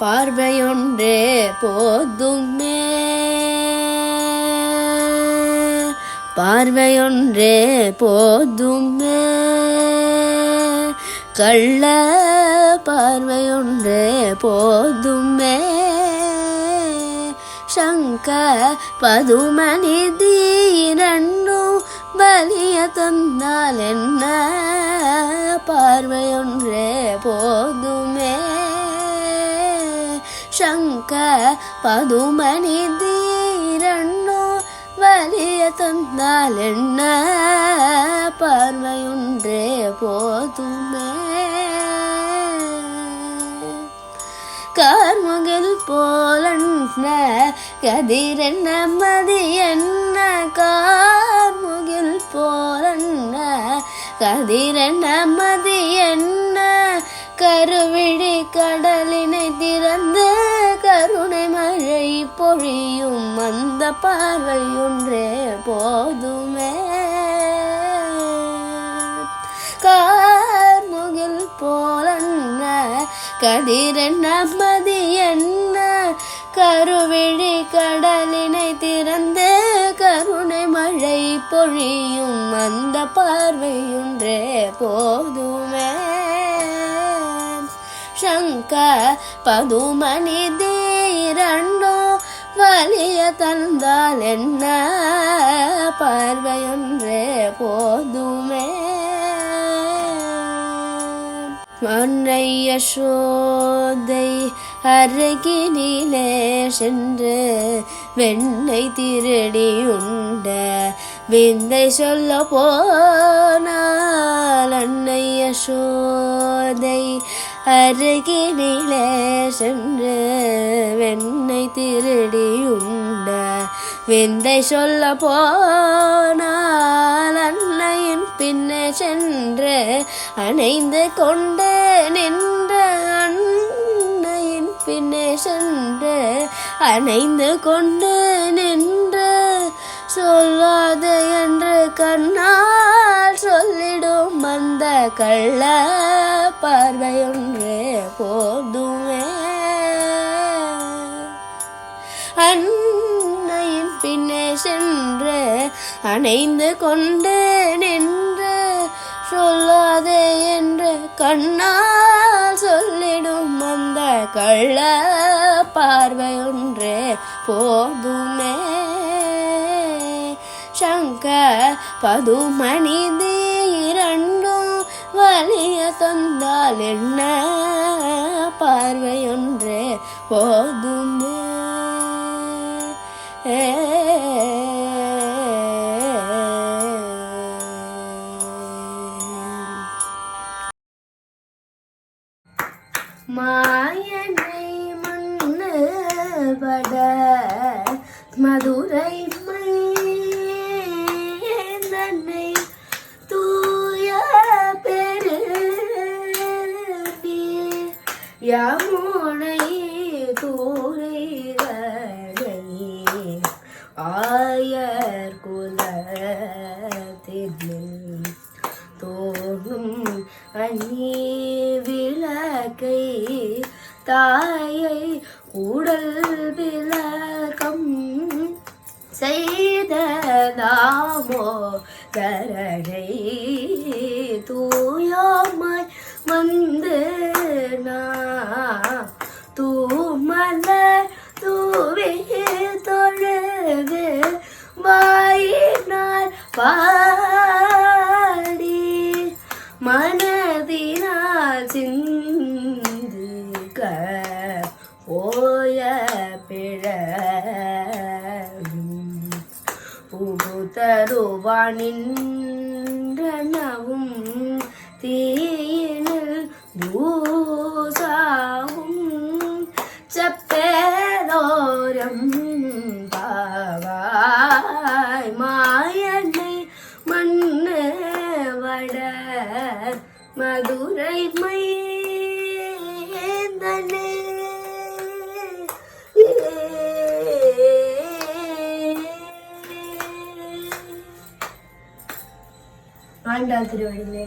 பார்வையொன்றே போதுமே பார்வையொன்றே போதுமே கள்ள பார்வையொன்றே போதுமே சங்க பதுமநிதி இரண்டும் பலிய தந்தால் என்ன பார்வையொன்றே போதுமே சங்க பதுமநிதி இரண்டும் வலிய தந்தால் என்ன பார்வையொன்றே போதுமே கார்முகில் போலன்ன கதிரென்ன மதி என்ன கார்முகில் போலன்ன கதிரென்ன மதி என்ன கருவிழி கடலினை திறந்து கருணை மழை பொழியும் அந்த பார்வையொன்றே போதுமே கார்முகில் போலன்ன கதிரென்ன மதி என்ன கருவிழி கடலினை திறந்து கருணை மழை பொழியும் அந்த பார்வையொன்றே போதுமே சங்க பதுமநிதி இரண்டும் வலிய தந்தால் என்ன பார்வையொன்றே போதுமே மன்னை யசோதை அருகினிலே சென்று வெண்ணை திருடி உண்ட விந்தை சொல்ல போனால் அன்னை யசோதை அருகினிலே சென்று வெண்ணை திருடி உண்ட விந்தை சொல்ல போனால் அன்னையின் பின்னே சென்று அணைந்து கொண்டு நின்ற அன்னையின் பின்னே சென்று அணைந்து கொண்டு நின்று சொல்லாது என்று கண்ணால் சொல்லிடும் அந்த கள்ள பார்வையொன்றே போதுமே அன்னையின் பின்னே சென்று அணைந்து கொண்டு நின்று சொல்லாதே என்று கண்ணால் சொல்லிடும் அந்த கள்ள பார்வையொன்றே போதுமே சங்க பதுமநிதி இரண்டும் வலிய தந்தால் என்ன பார்வையொன்றே போதுமே மாயனை மண்ணு வட மதுரை மைந்தனை தூய பெரு யமுனை தூரைகளை ஆயர் குலத்தினில் தோணும் அந்நீ விளக்கை தாயை உடல் விளக்கம் செய்த தாமோதரனை தூயோமாய் வந்து தூமலர் தூவி தொழுது வாயினால் பாடி மனதினால் சிந்திக்க போய புகுதருவானின்றனவும் தீயினில் தூசாவும் செப்பேதோரம் பாவாய் மாயனை மண்ணு வட மதுரை மைந்தனே ஆண்டாள் திருவடிகளே